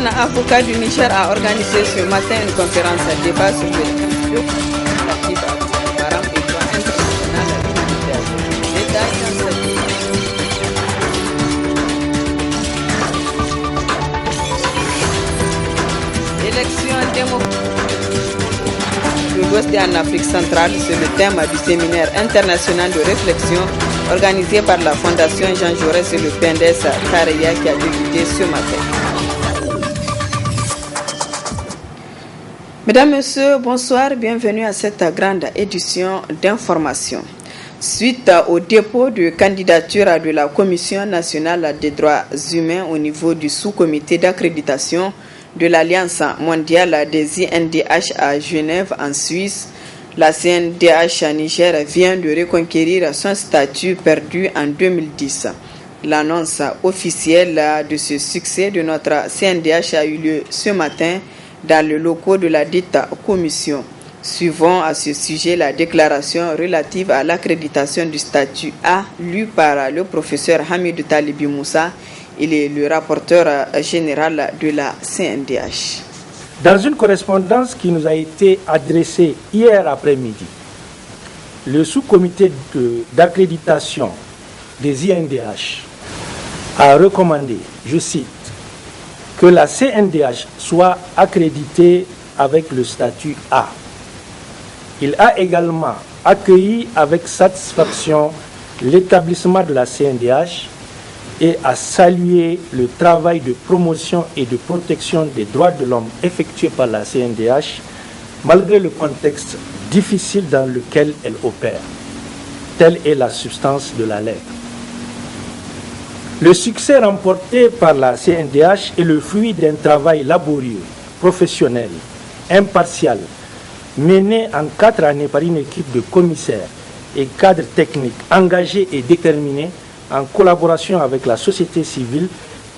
jeunes avocats du Niger a organisé ce matin une conférence de débat sur le thème relatif à Boko Haram et droit international humanitaire. Détails dans cette élection démocratique de l'Ouest et en Afrique centrale, c'est le thème du séminaire international de réflexion organisé par la Fondation Jean Jaurès et le PNDS Tareya qui a débuté ce matin. Mesdames, Messieurs, bonsoir, bienvenue à cette grande édition d'information. Suite au dépôt de candidature de la Commission nationale des droits humains au niveau du sous-comité d'accréditation de l'Alliance mondiale des INDH à Genève en Suisse, la CNDH à Niger vient de reconquérir son statut perdu en 2010. L'annonce officielle de ce succès de notre CNDH a eu lieu ce matin dans le locaux de la dite commission. Suivons à ce sujet la déclaration relative à l'accréditation du statut A lue par le professeur Hamidou Talibi Moussa. Il est le rapporteur général de la CNDH. Dans une correspondance qui nous a été adressée hier après-midi, le sous-comité d'accréditation des INDH a recommandé, je cite, que la CNDH soit accréditée avec le statut A. Il a également accueilli avec satisfaction l'établissement de la CNDH et a salué le travail de promotion et de protection des droits de l'homme effectué par la CNDH, malgré le contexte difficile dans lequel elle opère. Telle est la substance de la lettre. Le succès remporté par la CNDH est le fruit d'un travail laborieux, professionnel, impartial, mené en 4 années par une équipe de commissaires et cadres techniques engagés et déterminés en collaboration avec la société civile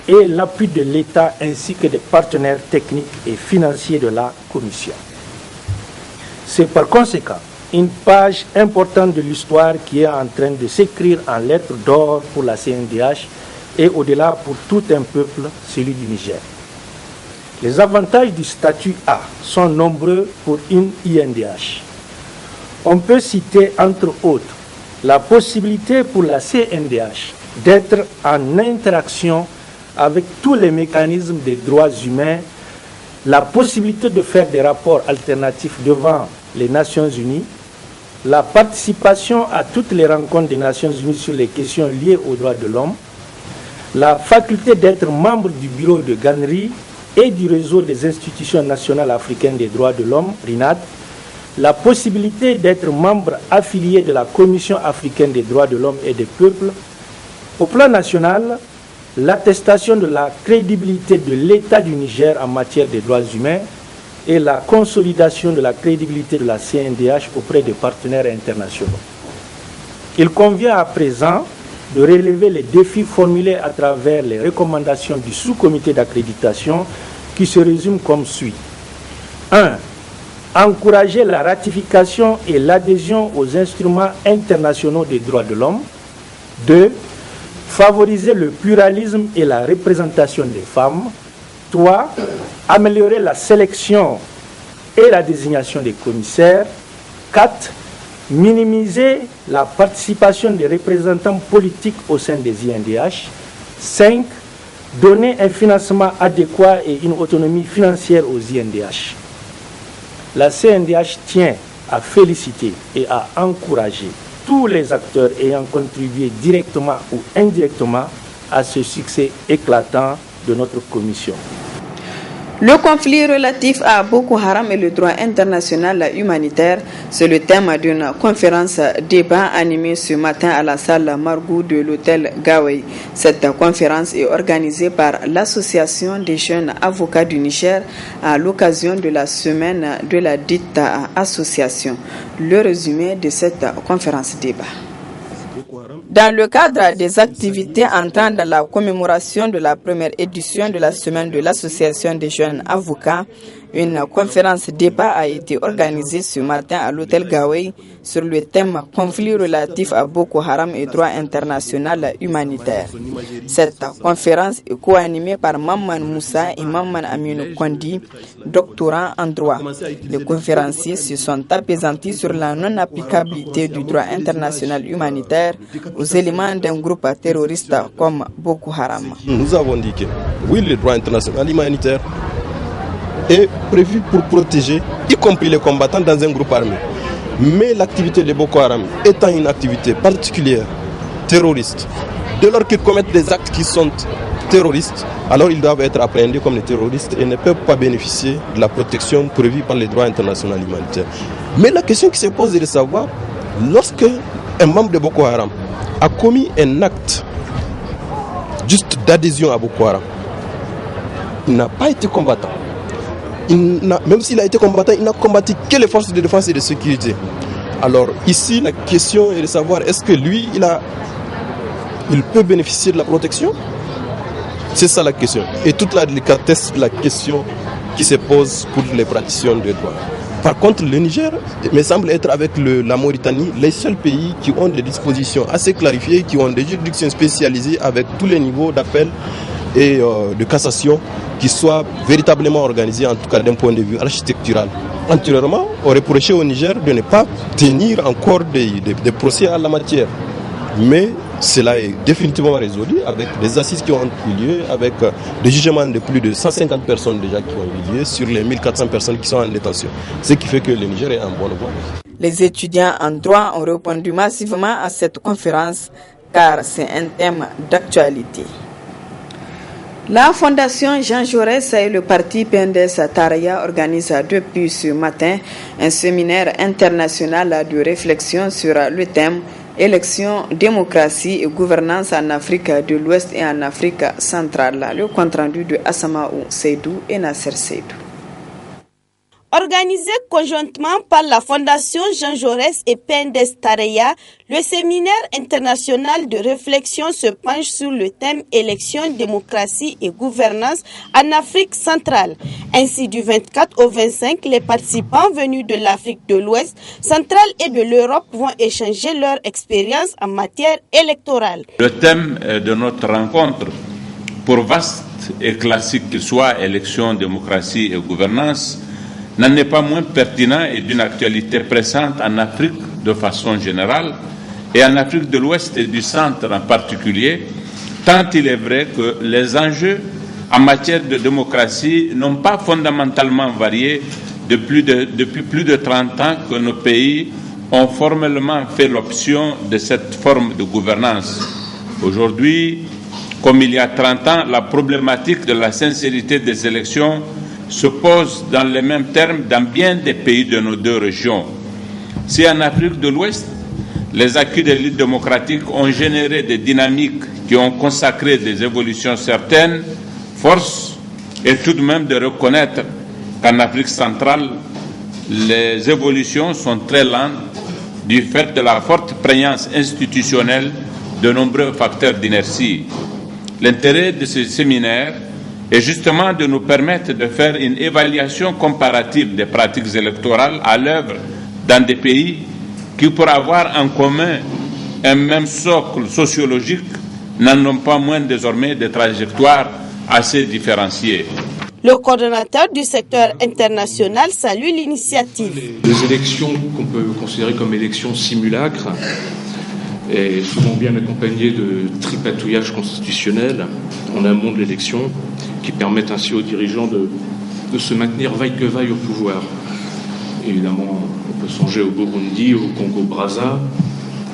et l'appui de l'État ainsi que des partenaires techniques et financiers de la Commission. C'est par conséquent une page importante de l'histoire qui est en train de s'écrire en lettres d'or pour la CNDH et au-delà pour tout un peuple, celui du Niger. Les avantages du statut A sont nombreux pour une INDH. On peut citer entre autres la possibilité pour la CNDH d'être en interaction avec tous les mécanismes des droits humains, la possibilité de faire des rapports alternatifs devant les Nations Unies, la participation à toutes les rencontres des Nations Unies sur les questions liées aux droits de l'homme, la faculté d'être membre du bureau de Gannery et du réseau des institutions nationales africaines des droits de l'homme, RINAD, la possibilité d'être membre affilié de la Commission africaine des droits de l'homme et des peuples. Au plan national, l'attestation de la crédibilité de l'État du Niger en matière des droits humains et la consolidation de la crédibilité de la CNDH auprès des partenaires internationaux. Il convient à présent de relever les défis formulés à travers les recommandations du sous-comité d'accréditation qui se résument comme suit. 1. Encourager la ratification et l'adhésion aux instruments internationaux des droits de l'homme. 2. Favoriser le pluralisme et la représentation des femmes. 3. Améliorer la sélection et la désignation des commissaires. 4. Minimiser la participation des représentants politiques au sein des INDH. 5. Donner un financement adéquat et une autonomie financière aux INDH. La CNDH tient à féliciter et à encourager tous les acteurs ayant contribué directement ou indirectement à ce succès éclatant de notre commission. Le conflit relatif à Boko Haram et le droit international humanitaire, c'est le thème d'une conférence débat animée ce matin à la salle Margou de l'hôtel Gawey. Cette conférence est organisée par l'Association des jeunes avocats du Niger à l'occasion de la semaine de la dite association. Le résumé de cette conférence débat. Dans le cadre des activités entrant dans la commémoration de la première édition de la semaine de l'Association des jeunes avocats, Une conférence débat a été organisée ce matin à l'hôtel Gawey sur le thème conflit relatif à Boko Haram et droit international humanitaire. Cette conférence est co-animée par Maman Moussa et Maman Aminou Kondi, doctorant en droit. Les conférenciers se sont apaisantis sur la non-applicabilité du droit international humanitaire aux éléments d'un groupe terroriste comme Boko Haram. Nous avons dit que oui, le droit international humanitaire est prévu pour protéger, y compris les combattants dans un groupe armé. Mais l'activité de Boko Haram étant une activité particulière, terroriste, dès lors qu'ils commettent des actes qui sont terroristes, alors ils doivent être appréhendés comme des terroristes et ne peuvent pas bénéficier de la protection prévue par le droit international humanitaire. Mais la question qui se pose est de savoir, lorsque un membre de Boko Haram a commis un acte juste d'adhésion à Boko Haram, il n'a pas été combattant. Même s'il a été combattant, il n'a combattu que les forces de défense et de sécurité. Alors ici, la question est de savoir, est-ce que lui, il peut bénéficier de la protection? C'est ça la question. Et toute la délicatesse de la question qui se pose pour les praticiens de droit. Par contre, le Niger me semble être avec la Mauritanie les seuls pays qui ont des dispositions assez clarifiées, qui ont des juridictions spécialisées avec tous les niveaux d'appel et de cassation qui soient véritablement organisés, en tout cas d'un point de vue architectural. Antérieurement, on reprochait au Niger de ne pas tenir encore des procès à la matière. Mais cela est définitivement résolu avec des assises qui ont eu lieu, avec des jugements de plus de 150 personnes déjà qui ont eu lieu sur les 1400 personnes qui sont en détention. Ce qui fait que le Niger est en bonne voie. Les étudiants en droit ont répondu massivement à cette conférence car c'est un thème d'actualité. La Fondation Jean Jaurès et le parti PNDS Taraya organisent depuis ce matin un séminaire international de réflexion sur le thème élection, démocratie et gouvernance en Afrique de l'Ouest et en Afrique centrale. Le compte-rendu de Assamaou Seydou et Nasser Seydou. Organisé conjointement par la Fondation Jean Jaurès et PNDS Taraya, le séminaire international de réflexion se penche sur le thème élection, démocratie et gouvernance en Afrique centrale. Ainsi, du 24 au 25, les participants venus de l'Afrique de l'Ouest, centrale et de l'Europe vont échanger leur expérience en matière électorale. Le thème de notre rencontre, pour vaste et classique qu'il soit, élection, démocratie et gouvernance, n'en est pas moins pertinent et d'une actualité pressante en Afrique de façon générale et en Afrique de l'Ouest et du Centre en particulier, tant il est vrai que les enjeux en matière de démocratie n'ont pas fondamentalement varié depuis plus de 30 ans que nos pays ont formellement fait l'option de cette forme de gouvernance. Aujourd'hui, comme il y a 30 ans, la problématique de la sincérité des élections se pose dans les mêmes termes dans bien des pays de nos deux régions. Si en Afrique de l'Ouest, les acquis de l'élite démocratique ont généré des dynamiques qui ont consacré des évolutions certaines, force est tout de même de reconnaître qu'en Afrique centrale, les évolutions sont très lentes du fait de la forte prégnance institutionnelle de nombreux facteurs d'inertie. L'intérêt de ce séminaire est justement de nous permettre de faire une évaluation comparative des pratiques électorales à l'œuvre dans des pays qui, pour avoir en commun un même socle sociologique, n'en ont pas moins désormais des trajectoires assez différenciées. Le coordonnateur du secteur international salue l'initiative. Les élections qu'on peut considérer comme élections simulacres est souvent bien accompagnées de tripatouillages constitutionnels en amont de l'élection qui permettent ainsi aux dirigeants de se maintenir vaille que vaille au pouvoir. Évidemment, on peut songer au Burundi, au Congo-Brazza,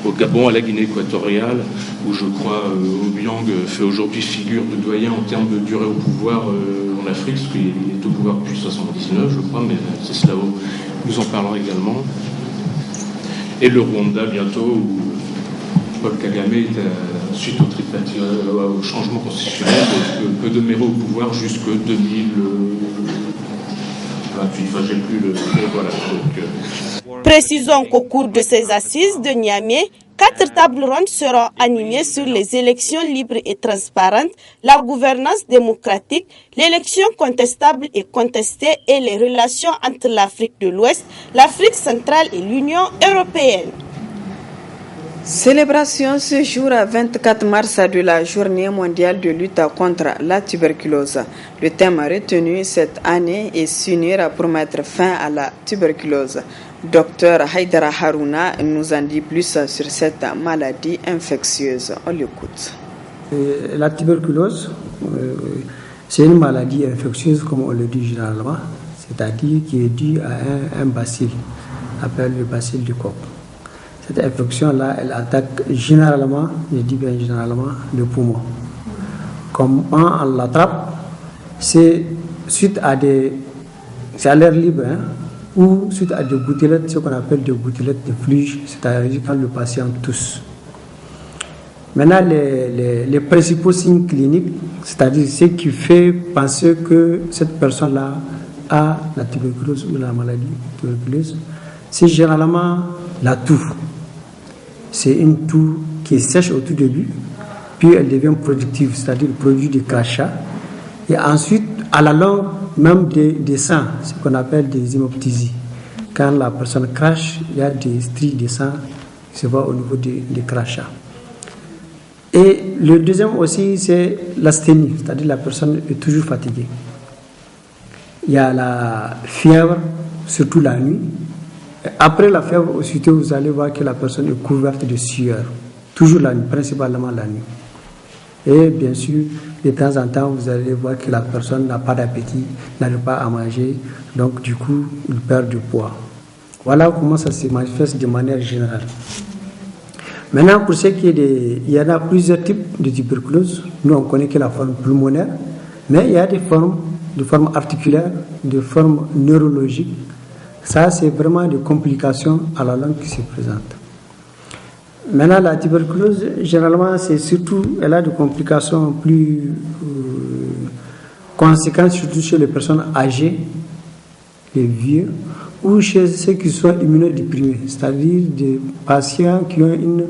au Gabon, à la Guinée équatoriale, où je crois Obiang fait aujourd'hui figure de doyen en termes de durée au pouvoir en Afrique, parce qu'il est au pouvoir depuis 1979, je crois, mais c'est cela où nous en parlerons également. Et le Rwanda bientôt, où Paul Kagame est suite au changement constitutionnel peut demeurer au pouvoir jusque 2028. Enfin, j'ai plus le voilà. Précisons qu'au cours de ces assises de Niamey, 4 tables rondes seront animées sur les élections libres et transparentes, la gouvernance démocratique, l'élection contestable et contestée et les relations entre l'Afrique de l'Ouest, l'Afrique centrale et l'Union européenne. Célébration ce jour à 24 mars de la Journée mondiale de lutte contre la tuberculose. Le thème retenu cette année est s'unir pour mettre fin à la tuberculose. Docteur Haïdara Harouna nous en dit plus sur cette maladie infectieuse. On l'écoute. La tuberculose, c'est une maladie infectieuse comme on le dit généralement, c'est-à-dire qui est due à un bacille, appelé le bacille du coq. Cette infection-là, elle attaque généralement, je dis bien généralement, le poumon. Comment on l'attrape? C'est suite à c'est à l'air libre, ou suite à des gouttelettes, ce qu'on appelle des gouttelettes de fluide, c'est-à-dire quand le patient tousse. Maintenant, les principaux signes cliniques, c'est-à-dire ce qui fait penser que cette personne-là a la tuberculose ou la maladie tuberculeuse, c'est généralement la toux. C'est une toux qui est sèche au tout début, puis elle devient productive, c'est-à-dire le produit du crachat. Et ensuite, à la longue, même des sangs, ce qu'on appelle des hémoptysies. Quand la personne crache, il y a des stries de sang qui se voient au niveau des crachats. Et le deuxième aussi, c'est l'asthénie, c'est-à-dire la personne est toujours fatiguée. Il y a la fièvre, surtout la nuit. Après la fièvre, aussitôt, vous allez voir que la personne est couverte de sueur. Toujours la nuit, principalement la nuit. Et bien sûr, de temps en temps, vous allez voir que la personne n'a pas d'appétit, n'arrive pas à manger, donc du coup, il perd du poids. Voilà comment ça se manifeste de manière générale. Maintenant, pour ce qui est il y en a plusieurs types de tuberculose. Nous, on connaît que la forme pulmonaire, mais il y a des formes articulaires, des formes neurologiques. Ça, c'est vraiment des complications à la longue qui se présentent. Maintenant, la tuberculose, généralement, elle a des complications plus conséquentes, surtout chez les personnes âgées, les vieux, ou chez ceux qui sont immunodéprimés, c'est-à-dire des patients qui ont une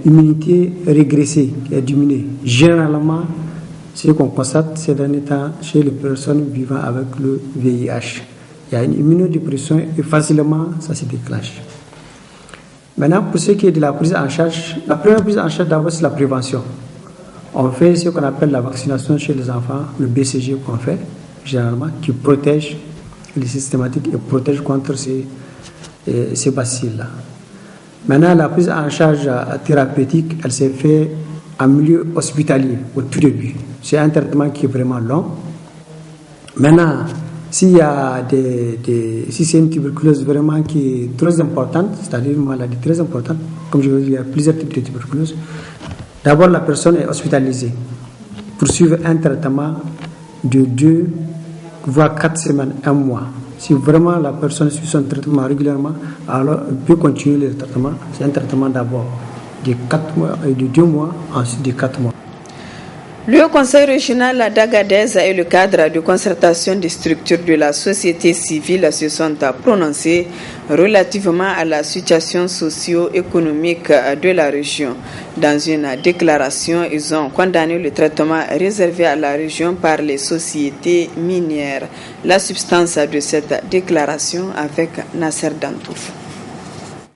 immunité régressée, qui est diminuée. Généralement, ce qu'on constate ces derniers temps chez les personnes vivant avec le VIH. Il y a une immunodépression et facilement ça se déclenche. Maintenant, pour ce qui est de la prise en charge, la première prise en charge d'abord c'est la prévention. On fait ce qu'on appelle la vaccination chez les enfants, le BCG qu'on fait généralement, qui protège les systématiques et protège contre ces bacilles-là. Maintenant, la prise en charge thérapeutique, elle s'est faite en milieu hospitalier au tout début. C'est un traitement qui est vraiment long. Maintenant, si c'est une tuberculose vraiment qui est très importante, c'est-à-dire une maladie très importante, comme je vous dis, il y a plusieurs types de tuberculose. D'abord, la personne est hospitalisée pour suivre un traitement de 2 voire 4 semaines, 1 mois. Si vraiment la personne suit son traitement régulièrement, alors elle peut continuer le traitement. C'est un traitement d'abord de 4 mois et de 2 mois, ensuite de 4 mois. Le Conseil régional d'Agadez et le cadre de concertation des structures de la société civile se sont prononcés relativement à la situation socio-économique de la région. Dans une déclaration, ils ont condamné le traitement réservé à la région par les sociétés minières. La substance de cette déclaration avec Nasser Dantouf.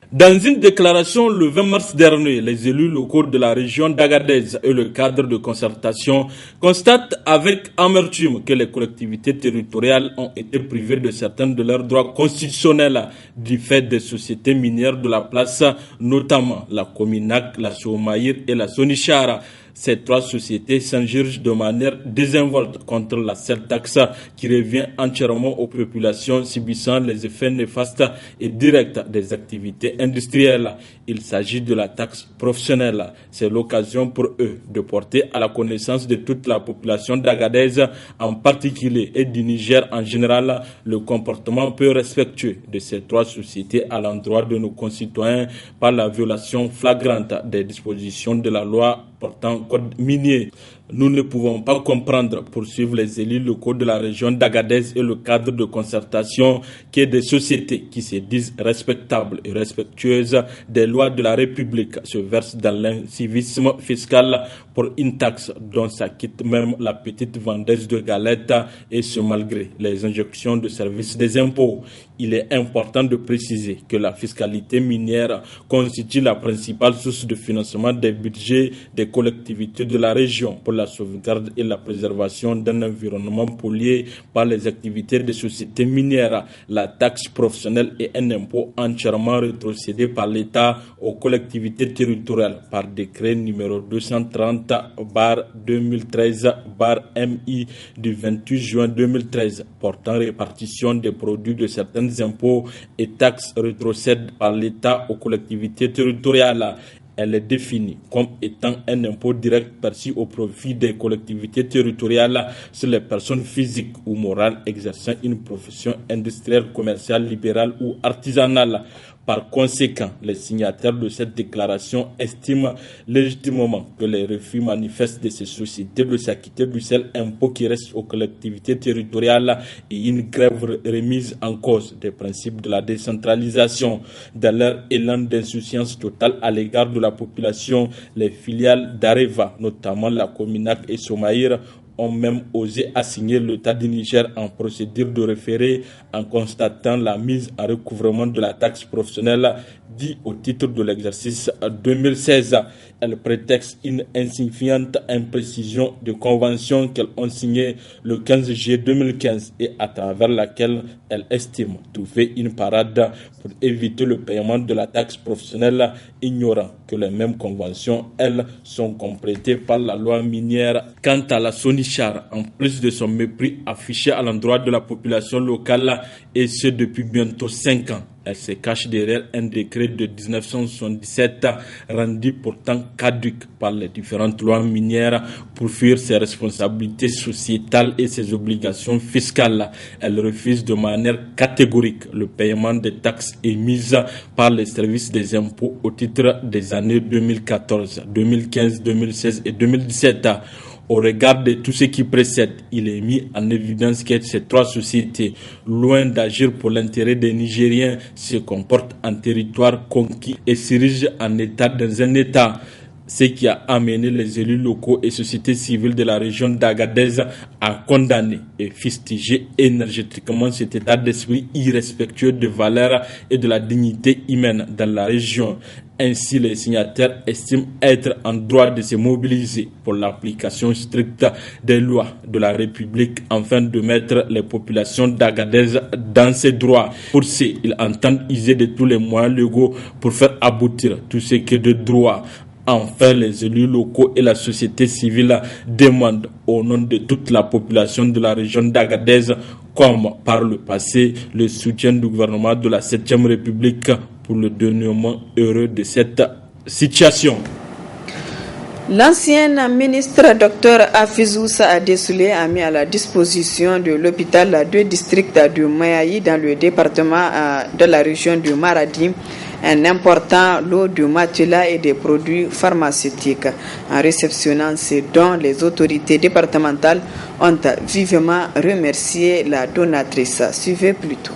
Dans une déclaration le 20 mars dernier, les élus locaux de la région d'Agadez et le cadre de concertation constatent avec amertume que les collectivités territoriales ont été privées de certains de leurs droits constitutionnels du fait des sociétés minières de la place, notamment la Cominac, la Somaïr et la Sonichara. Ces 3 sociétés s'insurgent de manière désinvolte contre la seule taxe qui revient entièrement aux populations subissant les effets néfastes et directs des activités industrielles. Il s'agit de la taxe professionnelle. C'est l'occasion pour eux de porter à la connaissance de toute la population d'Agadez en particulier et du Niger en général le comportement peu respectueux de ces 3 sociétés à l'endroit de nos concitoyens par la violation flagrante des dispositions de la loi portant code minier. Nous ne pouvons pas comprendre, poursuivent les élus locaux de la région d'Agadez et le cadre de concertation, que des sociétés qui se disent respectables et respectueuses des lois de la République se versent dans l'incivisme fiscal pour une taxe dont s'acquitte même la petite vendeuse de galettes, et ce malgré les injections de services des impôts. Il est important de préciser que la fiscalité minière constitue la principale source de financement des budgets des collectivités de la région pour la sauvegarde et la préservation d'un environnement pollué par les activités des sociétés minières. La taxe professionnelle est un impôt entièrement rétrocédé par l'État aux collectivités territoriales par décret numéro 230/2013/MI du 28 juin 2013 portant répartition des produits de certains impôts et taxes rétrocèdent par l'État aux collectivités territoriales. Elle est définie comme étant un impôt direct perçu au profit des collectivités territoriales sur les personnes physiques ou morales exerçant une profession industrielle, commerciale, libérale ou artisanale. Par conséquent, les signataires de cette déclaration estiment légitimement que les refus manifestes de ces sociétés de s'acquitter du seul impôt qui reste aux collectivités territoriales et une grève remise en cause des principes de la décentralisation. Dans leur élan d'insouciance totale à l'égard de la population, les filiales d'Areva, notamment la Cominac et Somaïr, ont même osé assigner l'État du Niger en procédure de référé en constatant la mise en recouvrement de la taxe professionnelle dit au titre de l'exercice 2016. Elle prétexte une insignifiante imprécision de convention qu'elles ont signée le 15 juillet 2015 et à travers laquelle elle estime trouver une parade pour éviter le paiement de la taxe professionnelle, ignorant que les mêmes conventions, elles, sont complétées par la loi minière. Quant à la Sonichar, en plus de son mépris affiché à l'endroit de la population locale, et ce depuis bientôt 5 ans, elle se cache derrière un décret de 1977 rendu pourtant caduc par les différentes lois minières pour fuir ses responsabilités sociétales et ses obligations fiscales. Elle refuse de manière catégorique le paiement des taxes émises par les services des impôts au titre des années 2014, 2015, 2016 et 2017. Au regard de tout ce qui précède, il est mis en évidence que ces trois sociétés, loin d'agir pour l'intérêt des Nigériens, se comportent en territoire conquis et s'érigent en État dans un État. Ce qui a amené les élus locaux et sociétés civiles de la région d'Agadez à condamner et fustiger énergétiquement cet état d'esprit irrespectueux de valeurs et de la dignité humaine dans la région. Ainsi, les signataires estiment être en droit de se mobiliser pour l'application stricte des lois de la République afin de mettre les populations d'Agadez dans ses droits. Pour ce, ils entendent user de tous les moyens légaux pour faire aboutir tout ce qui est de droit. Enfin, les élus locaux et la société civile demandent au nom de toute la population de la région d'Agadez, comme par le passé, le soutien du gouvernement de la 7e République pour le dénouement heureux de cette situation. L'ancien ministre Dr Afizou Saadé Soulé a mis à la disposition de l'hôpital 2 districts de Mayaï dans le département de la région de Maradi un important lot de matelas et des produits pharmaceutiques. En réceptionnant ces dons, les autorités départementales ont vivement remercié la donatrice. Suivez plutôt.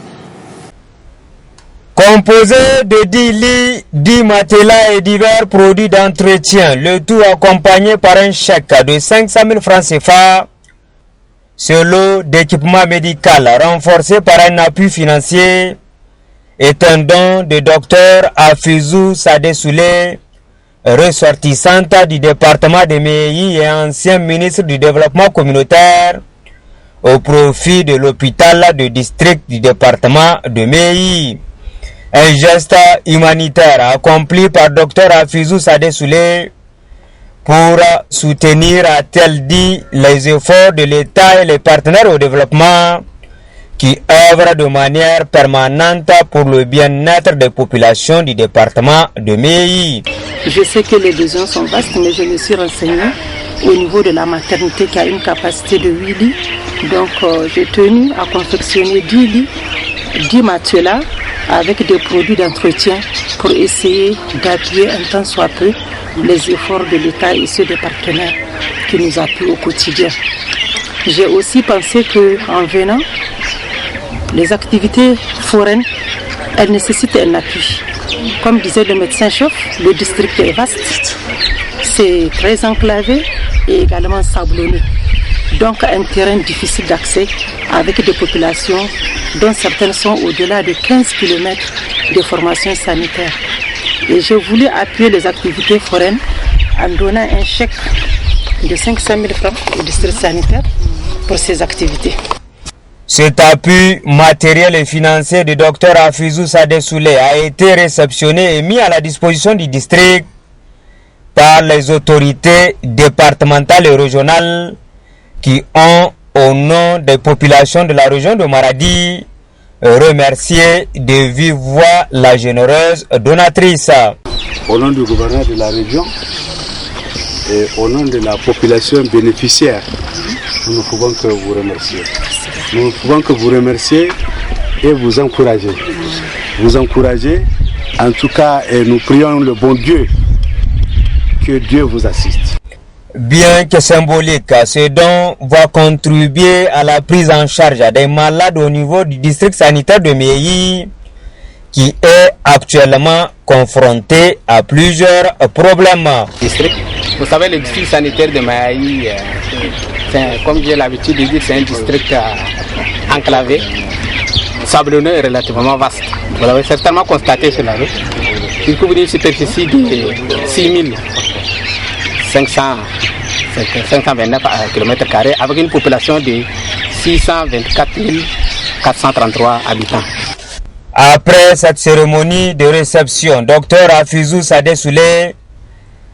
Composé de 10 lits, 10 matelas et divers produits d'entretien, le tout accompagné par un chèque de 500 000 francs CFA. Ce lot d'équipement médical renforcé par un appui financier est un don de Dr Afizou Saadé Soulé, ressortissante du département de Méhi et ancien ministre du développement communautaire, au profit de l'hôpital de district du département de Méhi. Un geste humanitaire accompli par Dr Afizou Saadé Soulé pour soutenir, a-t-elle dit, les efforts de l'État et les partenaires au développement qui œuvrent de manière permanente pour le bien-être des populations du département de Méhi. Je sais que les besoins sont vastes, mais je me suis renseignée au niveau de la maternité qui a une capacité de 8 lits. Donc j'ai tenu à confectionner 10 lits, 10 matelas avec des produits d'entretien pour essayer d'appuyer un tant soit peu les efforts de l'État et ceux des partenaires qui nous appuient au quotidien. J'ai aussi pensé qu'en venant, les activités foraines, elles nécessitent un appui. Comme disait le médecin-chef, le district est vaste, c'est très enclavé et également sablonneux. Donc un terrain difficile d'accès avec des populations dont certaines sont au-delà de 15 km de formation sanitaire. Et j'ai voulu appuyer les activités foraines en donnant un chèque de 500 000 francs au district sanitaire pour ces activités. Cet appui matériel et financier du Dr Hafizou Sadeh Souleh a été réceptionné et mis à la disposition du district par les autorités départementales et régionales qui ont, au nom des populations de la région de Maradi, remercié de vive voix la généreuse donatrice. Au nom du gouverneur de la région et au nom de la population bénéficiaire, nous ne pouvons que vous remercier. Nous ne pouvons que vous remercier et vous encourager. Vous encourager, en tout cas, et nous prions le bon Dieu, que Dieu vous assiste. Bien que symbolique, ce don va contribuer à la prise en charge des malades au niveau du district sanitaire de Méhi, qui est actuellement confronté à plusieurs problèmes. Vous savez, le district sanitaire de Méhi, comme j'ai l'habitude de dire, c'est un district enclavé, sablonneux et relativement vaste. Vous l'avez certainement constaté sur la route. Il couvre une superficie de 6529 km² avec une population de 624 433 habitants. Après cette cérémonie de réception, Dr Hafizou Sadeh Souleh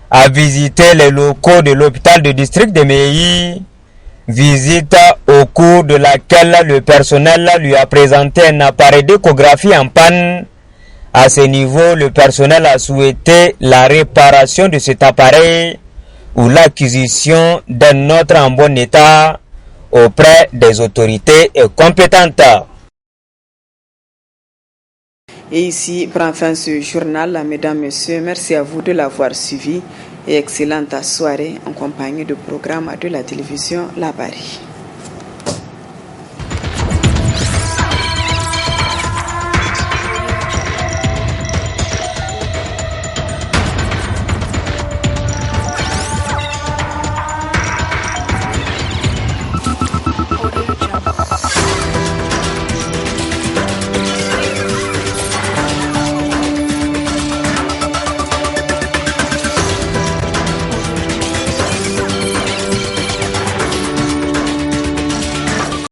a visité les locaux de l'hôpital de district de Méhi, visite au cours de laquelle le personnel lui a présenté un appareil d'échographie en panne. À ce niveau, le personnel a souhaité la réparation de cet appareil ou l'acquisition d'un autre en bon état auprès des autorités compétentes. Et ici prend fin ce journal, mesdames, messieurs. Merci à vous de l'avoir suivi et excellente soirée en compagnie du programme de la télévision La Paris.